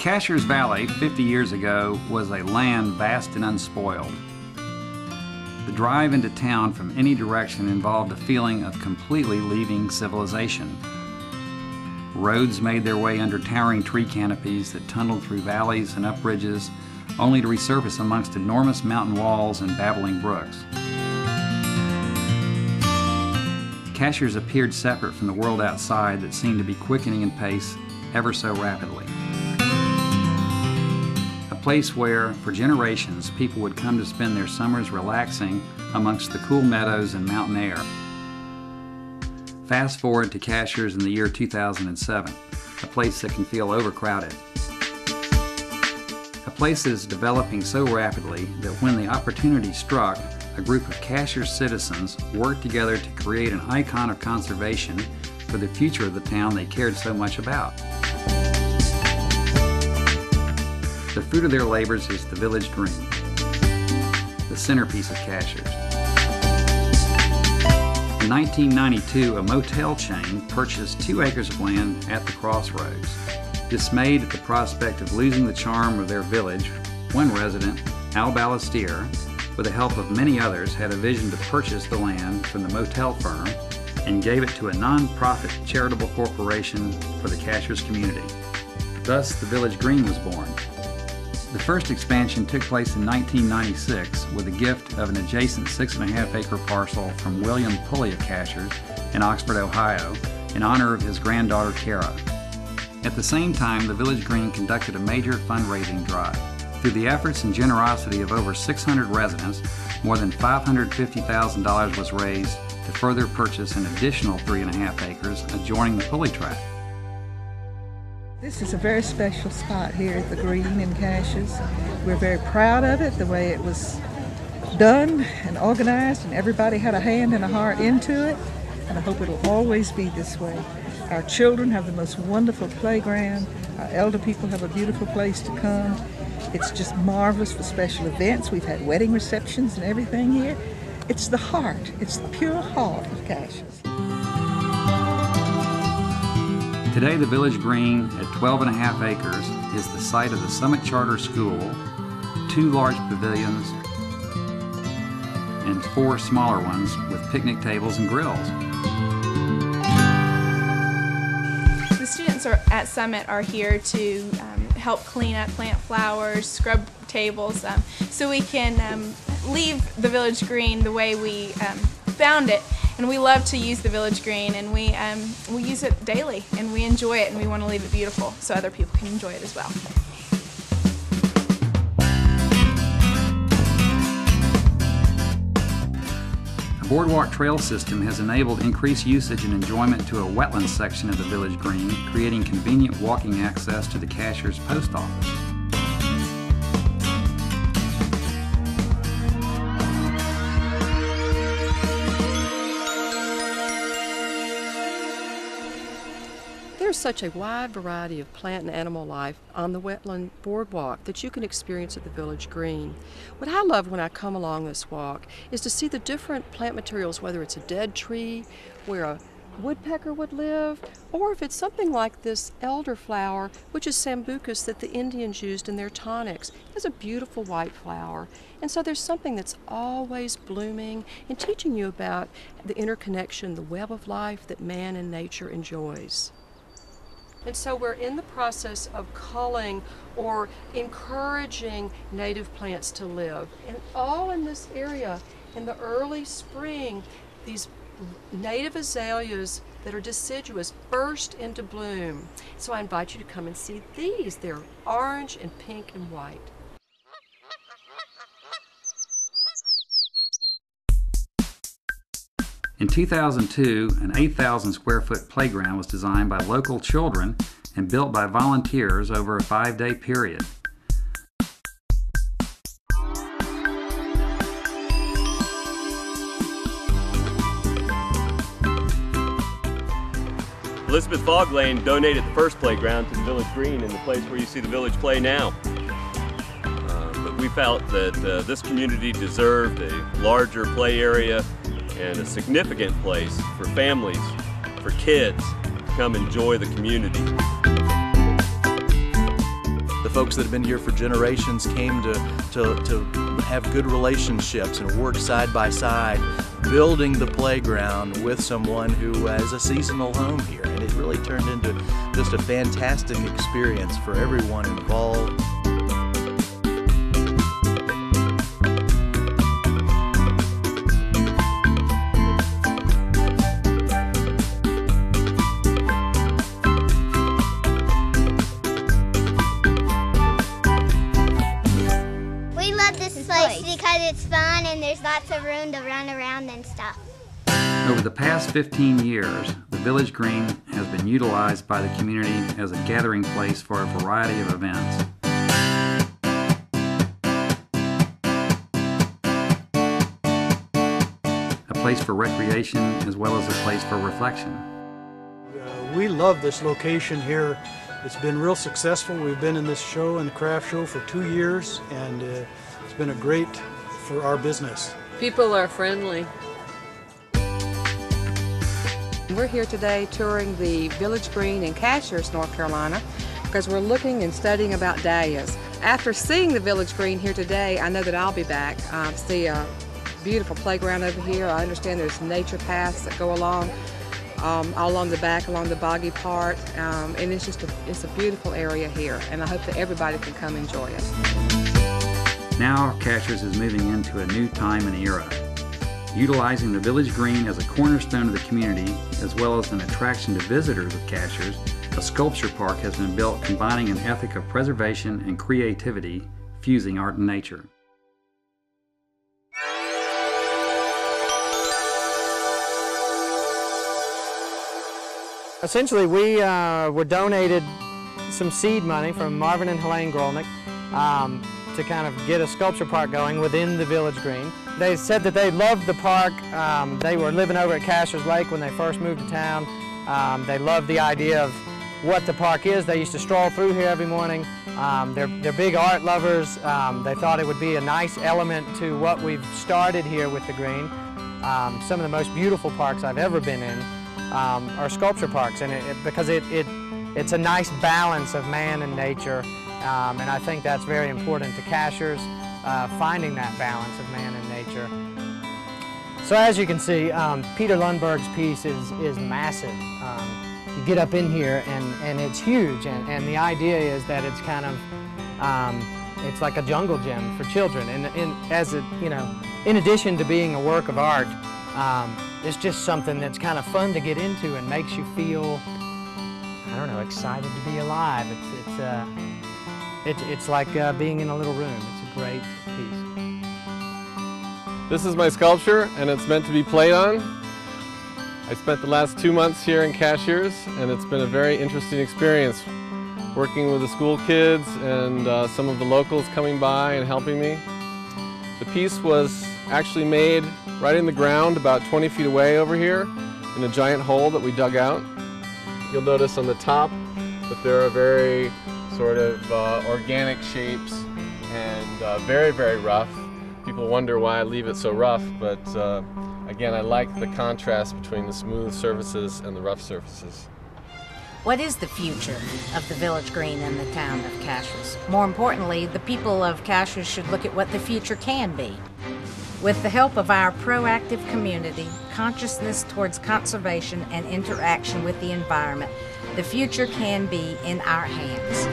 Cashiers Valley 50 years ago was a land vast and unspoiled. The drive into town from any direction involved a feeling of completely leaving civilization. Roads made their way under towering tree canopies that tunneled through valleys and up ridges, only to resurface amongst enormous mountain walls and babbling brooks. Cashiers appeared separate from the world outside that seemed to be quickening in pace ever so rapidly. A place where, for generations, people would come to spend their summers relaxing amongst the cool meadows and mountain air. Fast forward to Cashiers in the year 2007, a place that can feel overcrowded. A place that is developing so rapidly that when the opportunity struck, a group of Cashiers citizens worked together to create an icon of conservation for the future of the town they cared so much about. The fruit of their labors is the Village Green, the centerpiece of Cashiers. In 1992, a motel chain purchased 2 acres of land at the crossroads. Dismayed at the prospect of losing the charm of their village, one resident, Al Ballestier, with the help of many others, had a vision to purchase the land from the motel firm and gave it to a non-profit charitable corporation for the Cashiers community. Thus, the Village Green was born. The first expansion took place in 1996 with a gift of an adjacent 6.5-acre parcel from William Pulley of Cashiers in Oxford, Ohio, in honor of his granddaughter, Kara. At the same time, the Village Green conducted a major fundraising drive. Through the efforts and generosity of over 600 residents, more than $550,000 was raised to further purchase an additional 3.5 acres adjoining the Pulley tract. This is a very special spot here at the Green in Cashiers. We're very proud of it, the way it was done and organized, and everybody had a hand and a heart into it, and I hope it'll always be this way. Our children have the most wonderful playground. Our elder people have a beautiful place to come. It's just marvelous for special events. We've had wedding receptions and everything here. It's the heart, it's the pure heart of Cashiers. Today, the Village Green at 12.5 acres is the site of the Summit Charter School, 2 large pavilions, and 4 smaller ones with picnic tables and grills. The students at Summit are here to help clean up, plant flowers, scrub tables, so we can leave the Village Green the way we found it. And we love to use the Village Green, and we use it daily, and we enjoy it, and we want to leave it beautiful so other people can enjoy it as well. A boardwalk trail system has enabled increased usage and enjoyment to a wetlands section of the Village Green, creating convenient walking access to the Cashiers post office. There's such a wide variety of plant and animal life on the wetland boardwalk that you can experience at the Village Green. What I love when I come along this walk is to see the different plant materials, whether it's a dead tree where a woodpecker would live, or if it's something like this elderflower, which is sambucus that the Indians used in their tonics. It has a beautiful white flower. And so there's something that's always blooming and teaching you about the interconnection, the web of life that man and nature enjoys. And so we're in the process of culling or encouraging native plants to live. And all in this area, in the early spring, these native azaleas that are deciduous burst into bloom. So I invite you to come and see these. They're orange and pink and white. In 2002, an 8,000 square foot playground was designed by local children and built by volunteers over a 5-day period. Elizabeth Fogg Lane donated the first playground to the Village Green in the place where you see the village play now. But we felt that this community deserved a larger play area and a significant place for families, for kids, to come enjoy the community. The folks that have been here for generations came to have good relationships and work side by side, building the playground with someone who has a seasonal home here. And it really turned into just a fantastic experience for everyone involved. Because it's fun and there's lots of room to run around and stuff. Over the past 15 years, the Village Green has been utilized by the community as a gathering place for a variety of events. A place for recreation as well as a place for reflection. We love this location here. It's been real successful. We've been in this show and craft show for 2 years, and it's been a great for our business. People are friendly. We're here today touring the Village Green in Cashiers, North Carolina, because we're looking and studying about dahlias. After seeing the Village Green here today, I know that I'll be back. See a beautiful playground over here. I understand there's nature paths that go along all along the back, along the boggy part, and it's a beautiful area here, and I hope that everybody can come enjoy it. Now Cashiers is moving into a new time and era, utilizing the Village Green as a cornerstone of the community as well as an attraction to visitors of Cashiers. A sculpture park has been built combining an ethic of preservation and creativity, fusing art and nature. Essentially, we were donated some seed money from Marvin and Helene Grolnick to kind of get a sculpture park going within the Village Green. They said that they loved the park. They were living over at Cashiers Lake when they first moved to town. They loved the idea of what the park is. They used to stroll through here every morning. They're big art lovers. They thought it would be a nice element to what we've started here with the Green. Some of the most beautiful parks I've ever been in are sculpture parks, and because it's a nice balance of man and nature, and I think that's very important to Cashiers, finding that balance of man and nature. So as you can see, Peter Lundberg's piece is massive. You get up in here and it's huge, and the idea is that it's kind of it's like a jungle gym for children, and as it, you know, in addition to being a work of art, it's just something that's kind of fun to get into and makes you feel, I don't know, excited to be alive. It's like being in a little room. It's a great piece. This is my sculpture, and it's meant to be played on. I spent the last 2 months here in Cashiers, and it's been a very interesting experience working with the school kids and some of the locals coming by and helping me. The piece was actually made right in the ground about 20 feet away over here in a giant hole that we dug out. You'll notice on the top that there are very sort of organic shapes and very, very rough. People wonder why I leave it so rough, but again, I like the contrast between the smooth surfaces and the rough surfaces. What is the future of the Village Green and the town of Cashiers? More importantly, the people of Cashiers should look at what the future can be. With the help of our proactive community, consciousness towards conservation and interaction with the environment, the future can be in our hands.